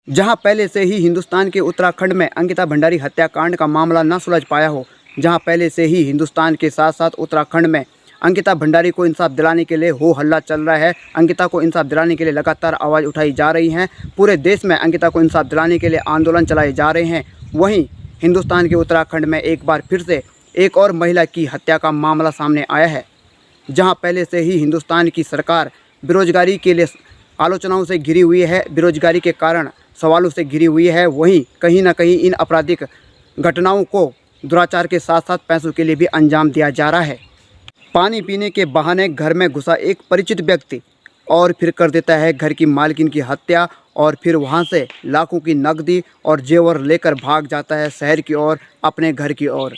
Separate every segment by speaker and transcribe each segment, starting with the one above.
Speaker 1: जहां पहले से ही हिंदुस्तान के उत्तराखंड में अंकिता भंडारी हत्याकांड का मामला न सुलझ पाया हो, जहां पहले से ही हिंदुस्तान के साथ साथ उत्तराखंड में अंकिता भंडारी को इंसाफ दिलाने के लिए हो हल्ला चल रहा है। अंकिता को इंसाफ दिलाने के लिए लगातार आवाज़ उठाई जा रही हैं। पूरे देश में अंकिता को इंसाफ दिलाने के लिए आंदोलन चलाए जा रहे हैं। वहीं हिंदुस्तान के उत्तराखंड में एक बार फिर से एक और महिला की हत्या का मामला सामने आया है। जहाँ पहले से ही हिंदुस्तान की सरकार बेरोजगारी के लिए आलोचनाओं से घिरी हुई है, बेरोजगारी के कारण सवालों से घिरी हुई है, वहीं कहीं ना कहीं इन आपराधिक घटनाओं को दुराचार के साथ साथ पैसों के लिए भी अंजाम दिया जा रहा है। पानी पीने के बहाने घर में घुसा एक परिचित व्यक्ति और फिर कर देता है घर की मालकिन की हत्या और फिर वहां से लाखों की नकदी और जेवर लेकर भाग जाता है शहर की ओर, अपने घर की ओर।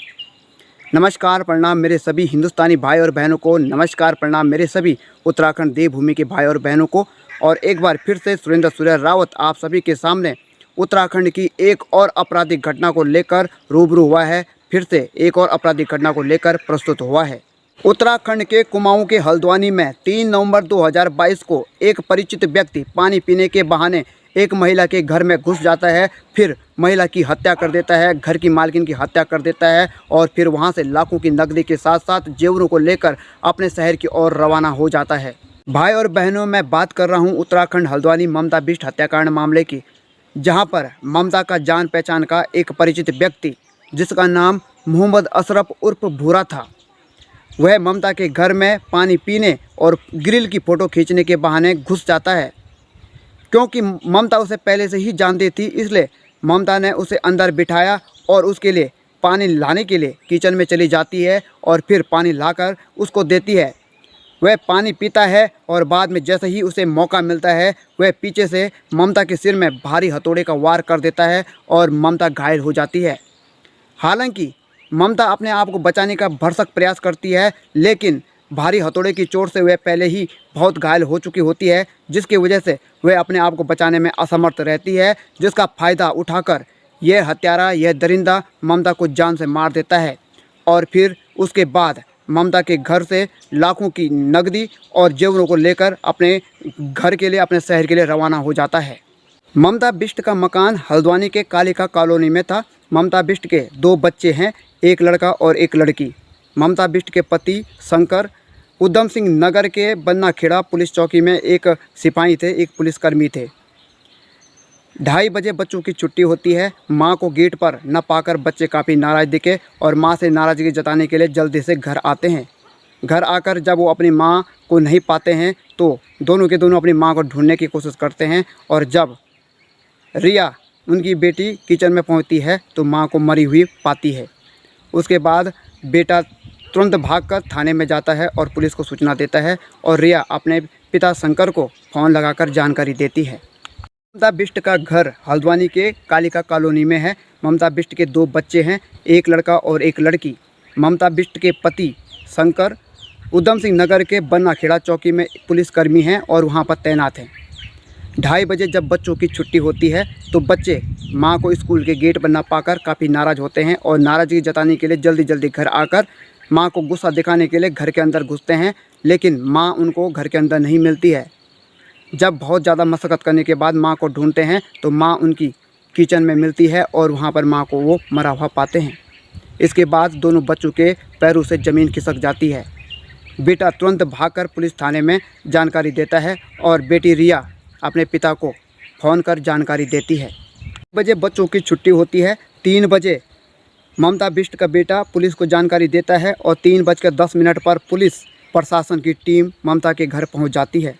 Speaker 1: नमस्कार प्रणाम मेरे सभी हिंदुस्तानी भाई और बहनों को, नमस्कार प्रणाम मेरे सभी उत्तराखंड देवभूमि के भाई और बहनों को। और एक बार फिर से सुरेंद्र सूर्या रावत आप सभी के सामने उत्तराखंड की एक और आपराधिक घटना को लेकर रूबरू हुआ है। फिर से एक और आपराधिक घटना को लेकर प्रस्तुत हुआ है। उत्तराखंड के कुमाऊं के हल्द्वानी में 3 नवंबर 2022 को एक परिचित व्यक्ति पानी पीने के बहाने एक महिला के घर में घुस जाता है, फिर महिला की हत्या कर देता है, घर की मालकिन की हत्या कर देता है और फिर वहां से लाखों की नकदी के साथ साथ जेवरों को लेकर अपने शहर की ओर रवाना हो जाता है। भाई और बहनों, मैं बात कर रहा हूं उत्तराखंड हल्द्वानी ममता बिष्ट हत्याकांड मामले की, जहां पर ममता का जान पहचान का एक परिचित व्यक्ति जिसका नाम मोहम्मद अशरफ उर्फ भूरा था, वह ममता के घर में पानी पीने और ग्रिल की फ़ोटो खींचने के बहाने घुस जाता है। क्योंकि ममता उसे पहले से ही जानती थी, इसलिए ममता ने उसे अंदर बिठाया और उसके लिए पानी लाने के लिए किचन में चली जाती है और फिर पानी लाकर उसको देती है। वह पानी पीता है और बाद में जैसे ही उसे मौका मिलता है वह पीछे से ममता के सिर में भारी हथौड़े का वार कर देता है और ममता घायल हो जाती है। हालांकि ममता अपने आप को बचाने का भरसक प्रयास करती है, लेकिन भारी हथौड़े की चोट से वह पहले ही बहुत घायल हो चुकी होती है, जिसकी वजह से वह अपने आप को बचाने में असमर्थ रहती है, जिसका फ़ायदा उठाकर यह हत्यारा, यह दरिंदा ममता को जान से मार देता है और फिर उसके बाद ममता के घर से लाखों की नकदी और जेवरों को लेकर अपने घर के लिए, अपने शहर के लिए रवाना हो जाता है। ममता बिष्ट का मकान हल्द्वानी के कालिका कॉलोनी में था। ममता बिष्ट के 2 बच्चे हैं, एक लड़का और एक लड़की। ममता बिष्ट के पति शंकर उधम सिंह नगर के बन्नाखेड़ा पुलिस चौकी में एक सिपाही थे, एक पुलिसकर्मी थे। 2:30 बजे बच्चों की छुट्टी होती है। मां को गेट पर न पाकर बच्चे काफ़ी नाराज़ दिखे और मां से नाराज़गी जताने के लिए जल्दी से घर आते हैं। घर आकर जब वो अपनी मां को नहीं पाते हैं तो दोनों के दोनों अपनी मां को ढूंढने की कोशिश करते हैं और जब रिया उनकी बेटी किचन में पहुंचती है तो मां को मरी हुई पाती है। उसके बाद बेटा तुरंत भागकर थाने में जाता है और पुलिस को सूचना देता है और रिया अपने पिता शंकर को फ़ोन लगाकर जानकारी देती है। ममता बिष्ट का घर हल्द्वानी के कालिका कॉलोनी में है। ममता बिष्ट के 2 बच्चे हैं, एक लड़का और एक लड़की। ममता बिष्ट के पति शंकर उधम सिंह नगर के बन्नाखेड़ा चौकी में पुलिसकर्मी हैं और वहां पर तैनात हैं। 2:30 बजे जब बच्चों की छुट्टी होती है तो बच्चे मां को स्कूल के गेट पर न पाकर काफ़ी नाराज़ होते हैं और नाराज़गी जताने के लिए जल्दी जल्दी घर आकर मां को गुस्सा दिखाने के लिए घर के अंदर घुसते हैं, लेकिन मां उनको घर के अंदर नहीं मिलती है। जब बहुत ज़्यादा मशक्क़त करने के बाद मां को ढूंढते हैं तो मां उनकी किचन में मिलती है और वहां पर मां को वो मरा हुआ पाते हैं। इसके बाद दोनों बच्चों के पैरों से ज़मीन खिसक जाती है। बेटा तुरंत भागकर पुलिस थाने में जानकारी देता है और बेटी रिया अपने पिता को फ़ोन कर जानकारी देती है। 1 बजे बच्चों की छुट्टी होती है। 3 बजे ममता बिष्ट का बेटा पुलिस को जानकारी देता है और 3:10 पर पुलिस प्रशासन की टीम ममता के घर पहुंच जाती है।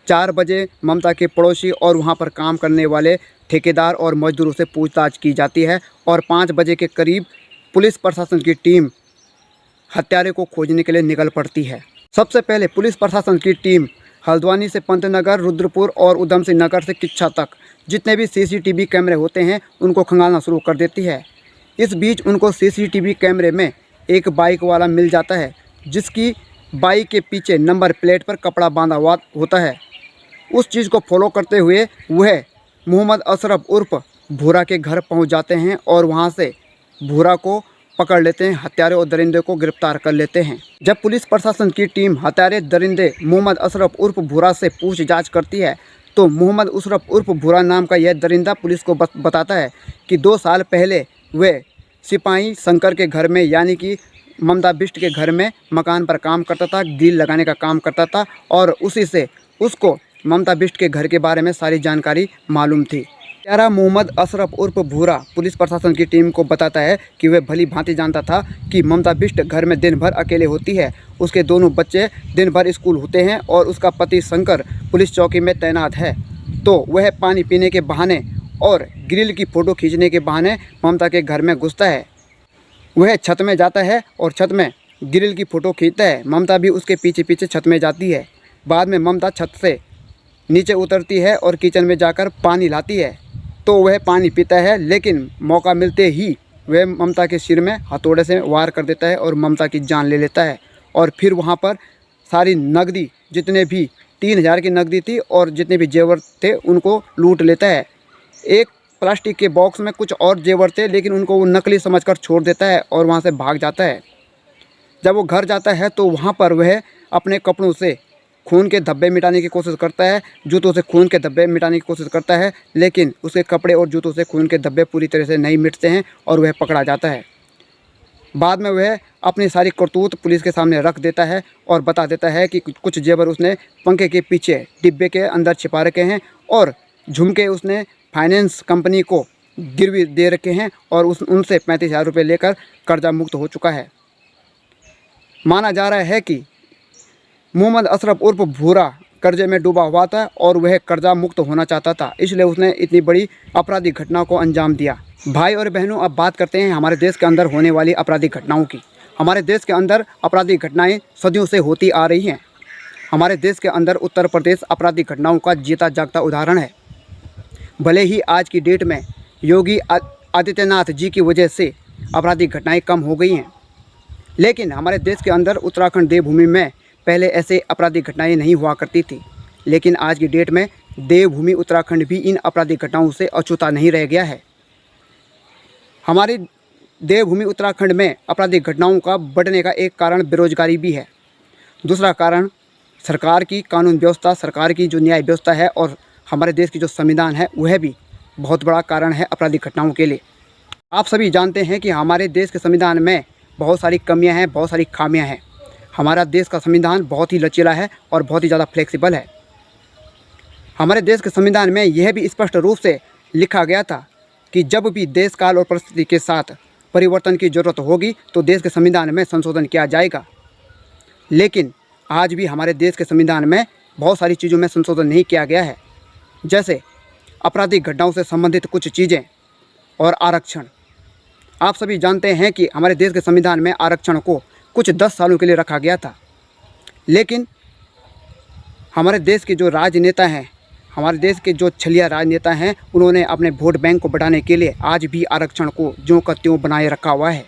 Speaker 1: 4 बजे ममता के पड़ोसी और वहां पर काम करने वाले ठेकेदार और मजदूरों से पूछताछ की जाती है और 5 बजे के करीब पुलिस प्रशासन की टीम हत्यारे को खोजने के लिए निकल पड़ती है। सबसे पहले पुलिस प्रशासन की टीम हल्द्वानी से पंतनगर, रुद्रपुर और उधम सिंह नगर से किच्छा तक जितने भी सीसीटीवी कैमरे होते हैं उनको खंगालना शुरू कर देती है। इस बीच उनको सीसीटीवी कैमरे में एक बाइक वाला मिल जाता है, जिसकी बाइक के पीछे नंबर प्लेट पर कपड़ा बांधा हुआ होता है। उस चीज़ को फॉलो करते हुए वह मोहम्मद अशरफ उर्फ भूरा के घर पहुंच जाते हैं और वहां से भूरा को पकड़ लेते हैं, हत्यारे और दरिंदे को गिरफ्तार कर लेते हैं। जब पुलिस प्रशासन की टीम हत्यारे दरिंदे मोहम्मद अशरफ उर्फ भूरा से पूछताछ करती है तो मोहम्मद अशरफ उर्फ भूरा नाम का यह दरिंदा पुलिस को बताता है कि 2 साल पहले वह सिपाही शंकर के घर में यानी कि ममता बिष्ट के घर में मकान पर काम करता था, ग्रिल लगाने का काम करता था और उसी से उसको ममता बिष्ट के घर के बारे में सारी जानकारी मालूम थी। प्यारा मोहम्मद अशरफ उर्फ भूरा पुलिस प्रशासन की टीम को बताता है कि वह भली भांति जानता था कि ममता बिष्ट घर में दिन भर अकेले होती है, उसके दोनों बच्चे दिन भर स्कूल होते हैं और उसका पति शंकर पुलिस चौकी में तैनात है। तो वह पानी पीने के बहाने और ग्रिल की फ़ोटो खींचने के बहाने ममता के घर में घुसता है। वह छत में जाता है और छत में ग्रिल की फ़ोटो खींचता है। ममता भी उसके पीछे पीछे छत में जाती है। बाद में ममता छत से नीचे उतरती है और किचन में जाकर पानी लाती है। तो वह पानी पीता है, लेकिन मौका मिलते ही वह ममता के सिर में हथौड़े से वार कर देता है और ममता की जान ले लेता है। और फिर वहाँ पर सारी नकदी, जितने भी 3000 की नकदी थी और जितने भी जेवर थे उनको लूट लेता है। एक प्लास्टिक के बॉक्स में कुछ और जेवर थे, लेकिन उनको वो नकली समझकर छोड़ देता है और वहाँ से भाग जाता है। जब वो घर जाता है तो वहाँ पर वह अपने कपड़ों से खून के धब्बे मिटाने की कोशिश करता है, जूतों से खून के धब्बे मिटाने की कोशिश करता है, लेकिन उसके कपड़े और जूतों से खून के धब्बे पूरी तरह से नहीं मिटते हैं और वह पकड़ा जाता है। बाद में वह अपनी सारी करतूत पुलिस के सामने रख देता है और बता देता है कि कुछ जेवर उसने पंखे के पीछे डिब्बे के अंदर छिपा रखे हैं और झुमके उसने फाइनेंस कंपनी को गिरवी दे रखे हैं और उनसे 35,000 रुपये लेकर कर्जा मुक्त हो चुका है। माना जा रहा है कि मोहम्मद अशरफ उर्फ भूरा कर्जे में डूबा हुआ था और वह कर्जा मुक्त होना चाहता था, इसलिए उसने इतनी बड़ी आपराधिक घटना को अंजाम दिया। भाई और बहनों, अब बात करते हैं हमारे देश के अंदर होने वाली आपराधिक घटनाओं की। हमारे देश के अंदर आपराधिक घटनाएं सदियों से होती आ रही हैं। हमारे देश के अंदर उत्तर प्रदेश आपराधिक घटनाओं का जीता जागता उदाहरण है। भले ही आज की डेट में योगी आदित्यनाथ जी की वजह से आपराधिक घटनाएं कम हो गई हैं, लेकिन हमारे देश के अंदर उत्तराखंड देवभूमि में पहले ऐसे आपराधिक घटनाएं नहीं हुआ करती थी। लेकिन आज की डेट में देवभूमि उत्तराखंड भी इन आपराधिक घटनाओं से अछूता नहीं रह गया है। हमारी देवभूमि उत्तराखंड में आपराधिक घटनाओं का बढ़ने का एक कारण बेरोजगारी भी है। दूसरा कारण सरकार की कानून व्यवस्था, सरकार की जो न्याय व्यवस्था है और हमारे देश की जो संविधान है, वह भी बहुत बड़ा कारण है आपराधिक घटनाओं के लिए। आप सभी जानते हैं कि हमारे देश के संविधान में बहुत सारी कमियां हैं, बहुत सारी खामियां हैं। हमारा देश का संविधान बहुत ही लचीला है और बहुत ही ज़्यादा फ्लेक्सिबल है। हमारे देश के संविधान में यह भी स्पष्ट रूप से लिखा गया था कि जब भी देश काल और परिस्थिति के साथ परिवर्तन की ज़रूरत होगी तो देश के संविधान में संशोधन किया जाएगा। लेकिन आज भी हमारे देश के संविधान में बहुत सारी चीज़ों में संशोधन नहीं किया गया है, जैसे आपराधिक घटनाओं से संबंधित कुछ चीज़ें और आरक्षण। आप सभी जानते हैं कि हमारे देश के संविधान में आरक्षण को कुछ 10 सालों के लिए रखा गया था, लेकिन हमारे देश के जो राजनेता हैं, हमारे देश के जो छलिया राजनेता हैं, उन्होंने अपने वोट बैंक को बढ़ाने के लिए आज भी आरक्षण को ज्यों का त्यों बनाए रखा हुआ है।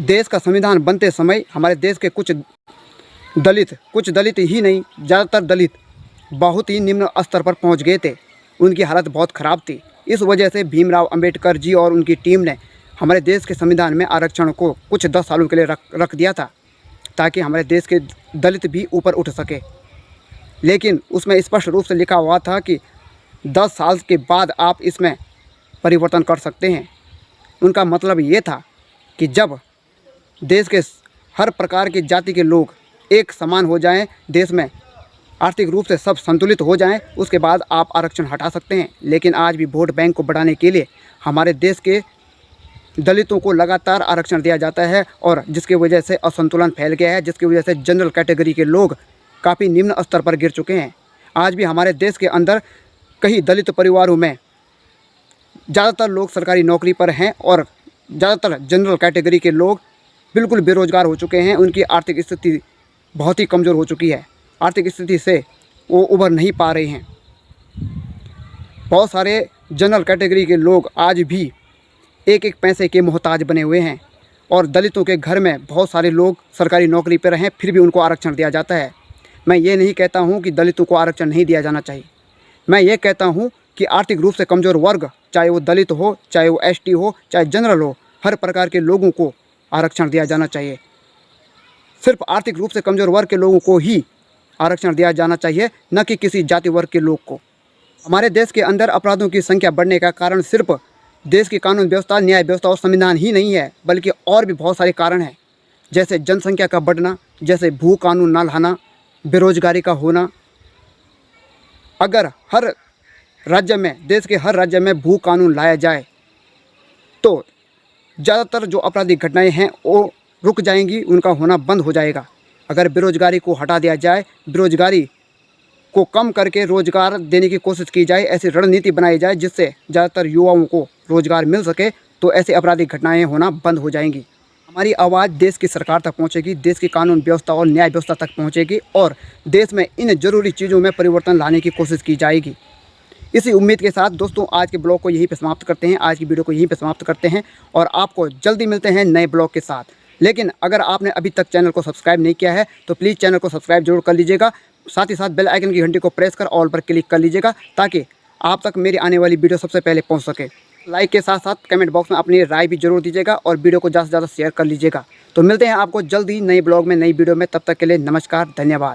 Speaker 1: देश का संविधान बनते समय हमारे देश के कुछ दलित ही नहीं, ज़्यादातर दलित बहुत ही निम्न स्तर पर पहुंच गए थे। उनकी हालत बहुत ख़राब थी। इस वजह से भीमराव अंबेडकर जी और उनकी टीम ने हमारे देश के संविधान में आरक्षण को कुछ 10 सालों के लिए रख दिया था, ताकि हमारे देश के दलित भी ऊपर उठ सके। लेकिन उसमें स्पष्ट रूप से लिखा हुआ था कि 10 साल के बाद आप इसमें परिवर्तन कर सकते हैं। उनका मतलब ये था कि जब देश के हर प्रकार की जाति के लोग एक समान हो जाएं, देश में आर्थिक रूप से सब संतुलित हो जाएं, उसके बाद आप आरक्षण हटा सकते हैं। लेकिन आज भी वोट बैंक को बढ़ाने के लिए हमारे देश के दलितों को लगातार आरक्षण दिया जाता है और जिसकी वजह से असंतुलन फैल गया है, जिसकी वजह से जनरल कैटेगरी के लोग काफ़ी निम्न स्तर पर गिर चुके हैं। आज भी हमारे देश के अंदर कई दलित परिवारों में ज़्यादातर लोग सरकारी नौकरी पर हैं और ज़्यादातर जनरल कैटेगरी के लोग बिल्कुल बेरोजगार हो चुके हैं। उनकी आर्थिक स्थिति बहुत ही कमज़ोर हो चुकी है। आर्थिक स्थिति से वो उभर नहीं पा रहे हैं। बहुत सारे जनरल कैटेगरी के लोग आज भी एक एक पैसे के मोहताज बने हुए हैं और दलितों के घर में बहुत सारे लोग सरकारी नौकरी पर हैं, फिर भी उनको आरक्षण दिया जाता है। मैं ये नहीं कहता हूँ कि दलितों को आरक्षण नहीं दिया जाना चाहिए। मैं ये कहता हूँ कि आर्थिक रूप से कमज़ोर वर्ग, चाहे वो दलित हो, चाहे वो एसटी हो, चाहे जनरल हो, हर प्रकार के लोगों को आरक्षण दिया जाना चाहिए। सिर्फ आर्थिक रूप से कमज़ोर वर्ग के लोगों को ही आरक्षण दिया जाना चाहिए, न कि किसी जाति वर्ग के लोग को। हमारे देश के अंदर अपराधों की संख्या बढ़ने का कारण सिर्फ देश की कानून व्यवस्था, न्याय व्यवस्था और संविधान ही नहीं है, बल्कि और भी बहुत सारे कारण हैं, जैसे जनसंख्या का बढ़ना, जैसे भू कानून ना लाना, बेरोजगारी का होना। अगर हर राज्य में, देश के हर राज्य में भू कानून लाया जाए तो ज़्यादातर जो आपराधिक घटनाएं हैं वो रुक जाएंगी, उनका होना बंद हो जाएगा। अगर बेरोजगारी को हटा दिया जाए, बेरोजगारी को कम करके रोजगार देने की कोशिश की जाए, ऐसी रणनीति बनाई जाए जिससे ज़्यादातर युवाओं को रोजगार मिल सके, तो ऐसी आपराधिक घटनाएं होना बंद हो जाएंगी। हमारी आवाज़ देश की सरकार तक पहुंचेगी, देश की कानून व्यवस्था और न्याय व्यवस्था तक पहुंचेगी और देश में इन जरूरी चीज़ों में परिवर्तन लाने की कोशिश की जाएगी। इसी उम्मीद के साथ दोस्तों आज के ब्लॉग को यहीं पे समाप्त करते हैं, आज की वीडियो को यहीं पे समाप्त करते हैं और आपको जल्दी मिलते हैं नए ब्लॉग के साथ। लेकिन अगर आपने अभी तक चैनल को सब्सक्राइब नहीं किया है तो प्लीज़ चैनल को सब्सक्राइब जरूर कर लीजिएगा, साथ ही साथ बेल आइकन की घंटी को प्रेस कर ऑल पर क्लिक कर लीजिएगा ताकि आप तक मेरी आने वाली वीडियो सबसे पहले पहुंच सके। लाइक के साथ साथ कमेंट बॉक्स में अपनी राय भी जरूर दीजिएगा और वीडियो को ज़्यादा से ज़्यादा शेयर कर लीजिएगा। तो मिलते हैं आपको जल्दी नए ब्लॉग में, नई वीडियो में। तब तक के लिए नमस्कार, धन्यवाद।